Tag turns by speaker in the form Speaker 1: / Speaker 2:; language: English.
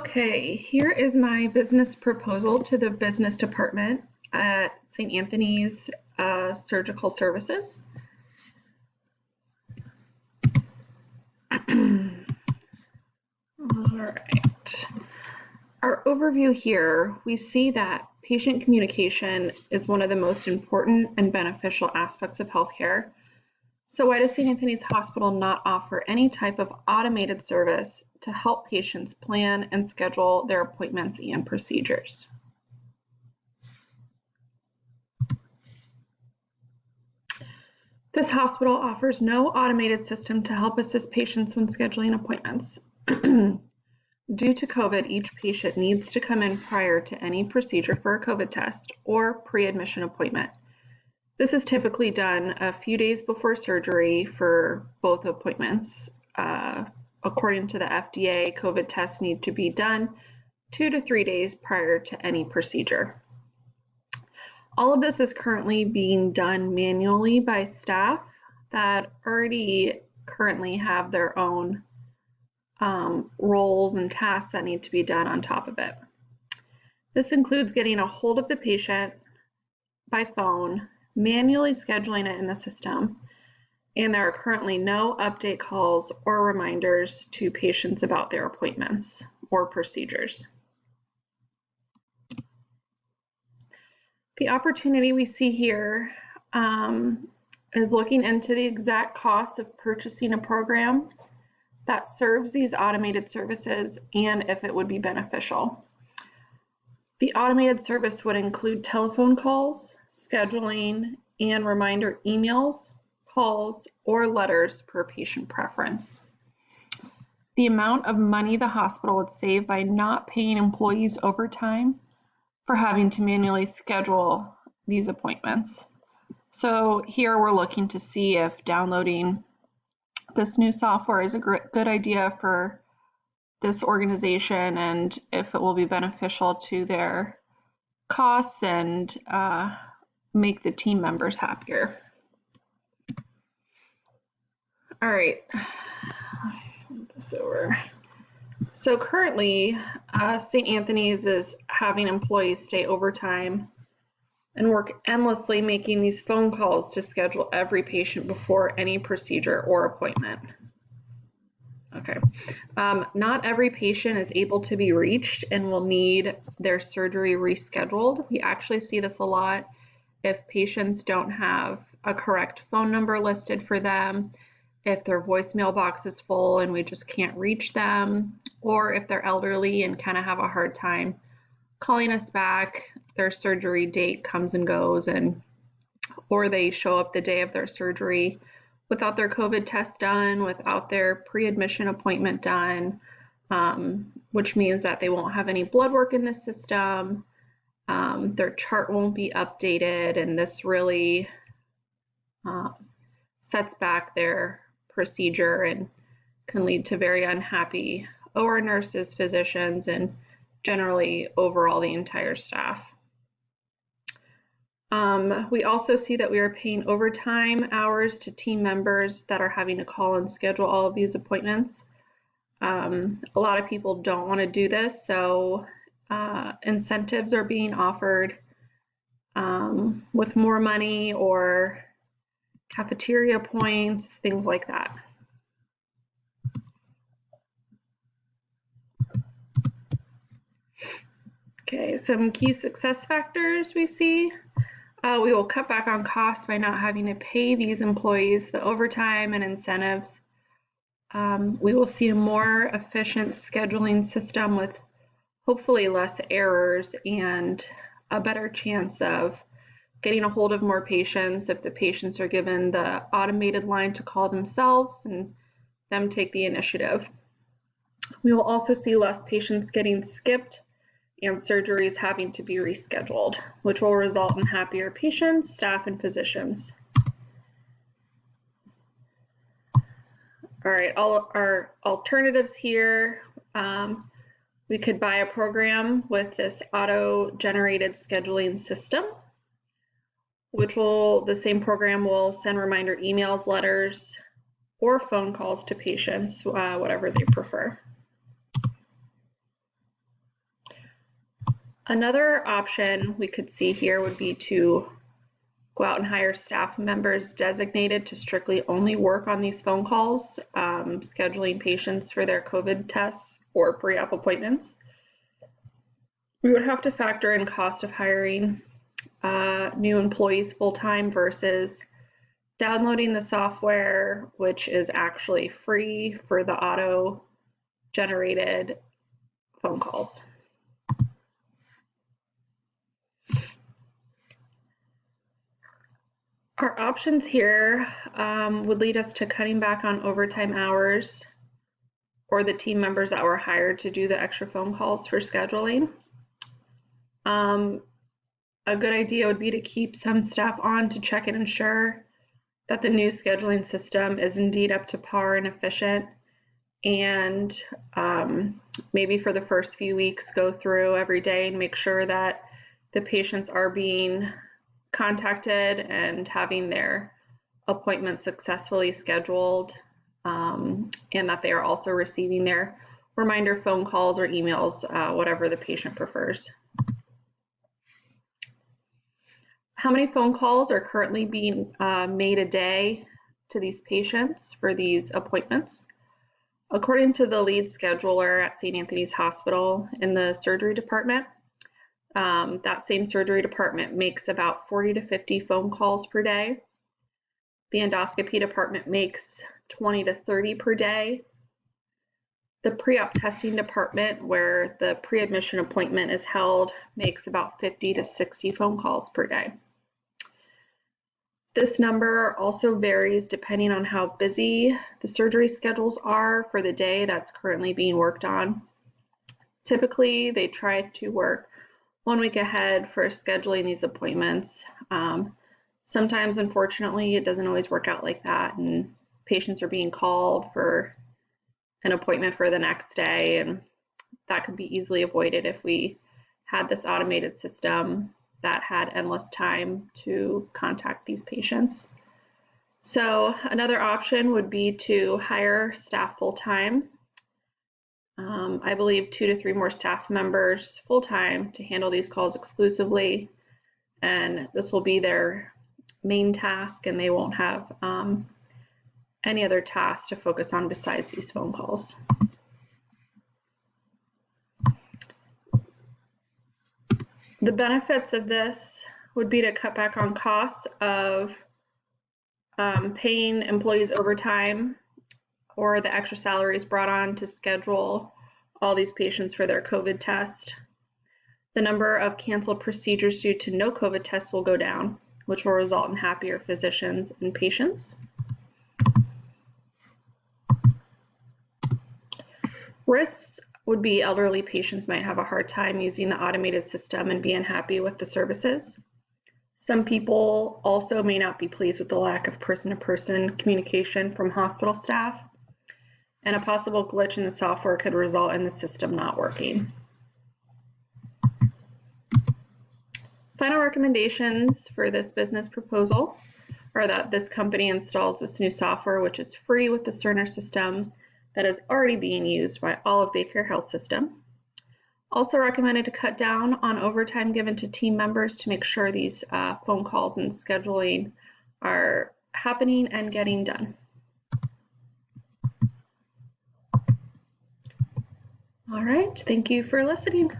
Speaker 1: Okay, here is my business proposal to the business department at St. Anthony's Surgical Services. All right. Our overview here, we see that patient communication is one of the most important and beneficial aspects of healthcare. So why does St. Anthony's Hospital not offer any type of automated service to help patients plan and schedule their appointments and procedures? This hospital offers no automated system to help assist patients when scheduling appointments. Due to COVID, each patient needs to come in prior to any procedure for a COVID test or pre-admission appointment. This is typically done a few days before surgery for both appointments. According to the FDA, COVID tests need to be done 2 to 3 days prior to any procedure. All of this is currently being done manually by staff that already currently have their own roles and tasks that need to be done on top of it. This includes getting a hold of the patient by phone, manually scheduling it in the system, and there are currently no update calls or reminders to patients about their appointments or procedures. The opportunity we see here is looking into the exact cost of purchasing a program that serves these automated services and if it would be beneficial. The automated service would include telephone calls, scheduling, and reminder emails, calls, or letters per patient preference. The amount of money the hospital would save by not paying employees overtime for having to manually schedule these appointments. So here we're looking to see if downloading this new software is a good idea for this organization and if it will be beneficial to their costs and make the team members happier. All right, move this over. So currently, St. Anthony's is having employees stay overtime and work endlessly making these phone calls to schedule every patient before any procedure or appointment. Okay, not every patient is able to be reached and will need their surgery rescheduled. We actually see this a lot if patients don't have a correct phone number listed for them, if their voicemail box is full and we just can't reach them, or if they're elderly and kind of have a hard time calling us back, their surgery date comes and goes, or they show up the day of their surgery without their COVID test done, without their pre-admission appointment done, which means that they won't have any blood work in the system, their chart won't be updated, and this really sets back their procedure and can lead to very unhappy OR nurses, physicians, and generally overall the entire staff. We also see that we are paying overtime hours to team members that are having to call and schedule all of these appointments. A lot of people don't want to do this, so incentives are being offered with more money or cafeteria points, things like that. Okay, some key success factors we see. We will cut back on costs by not having to pay these employees the overtime and incentives. We will see a more efficient scheduling system with hopefully less errors and a better chance of getting a hold of more patients if the patients are given the automated line to call themselves and them take the initiative. We will also see less patients getting skipped and surgeries having to be rescheduled, which will result in happier patients, staff, and physicians. All right, all our alternatives here. We could buy a program with this auto-generated scheduling system, which the same program will send reminder emails, letters, or phone calls to patients, whatever they prefer. Another option we could see here would be to go out and hire staff members designated to strictly only work on these phone calls, scheduling patients for their COVID tests or pre-op appointments. We would have to factor in cost of hiring new employees full-time versus downloading the software, which is actually free for the auto-generated phone calls. Our options here would lead us to cutting back on overtime hours or the team members that were hired to do the extra phone calls for scheduling. A good idea would be to keep some staff on to check and ensure that the new scheduling system is indeed up to par and efficient, and maybe for the first few weeks go through every day and make sure that the patients are being contacted and having their appointments successfully scheduled, and that they are also receiving their reminder phone calls or emails, whatever the patient prefers. How many phone calls are currently being made a day to these patients for these appointments? According to the lead scheduler at St. Anthony's Hospital in the surgery department, that same surgery department makes about 40 to 50 phone calls per day. The endoscopy department makes 20 to 30 per day. The pre-op testing department, where the pre-admission appointment is held, makes about 50 to 60 phone calls per day. This number also varies depending on how busy the surgery schedules are for the day that's currently being worked on. Typically, they try to work 1 week ahead for scheduling these appointments. Sometimes, unfortunately, it doesn't always work out like that, and patients are being called for an appointment for the next day, and that could be easily avoided if we had this automated system that had endless time to contact these patients. So another option would be to hire staff full-time. I believe 2 to 3 more staff members full-time to handle these calls exclusively, and this will be their main task, and they won't have any other tasks to focus on besides these phone calls. The benefits of this would be to cut back on costs of paying employees overtime or the extra salaries brought on to schedule all these patients for their COVID test. The number of canceled procedures due to no COVID tests will go down, which will result in happier physicians and patients. Risks would be elderly patients might have a hard time using the automated system and be unhappy with the services. Some people also may not be pleased with the lack of person-to-person communication from hospital staff, and a possible glitch in the software could result in the system not working. Final recommendations for this business proposal are that this company installs this new software, which is free with the Cerner system that is already being used by all of Baycare Health System. Also recommended to cut down on overtime given to team members to make sure these phone calls and scheduling are happening and getting done. All right, thank you for listening.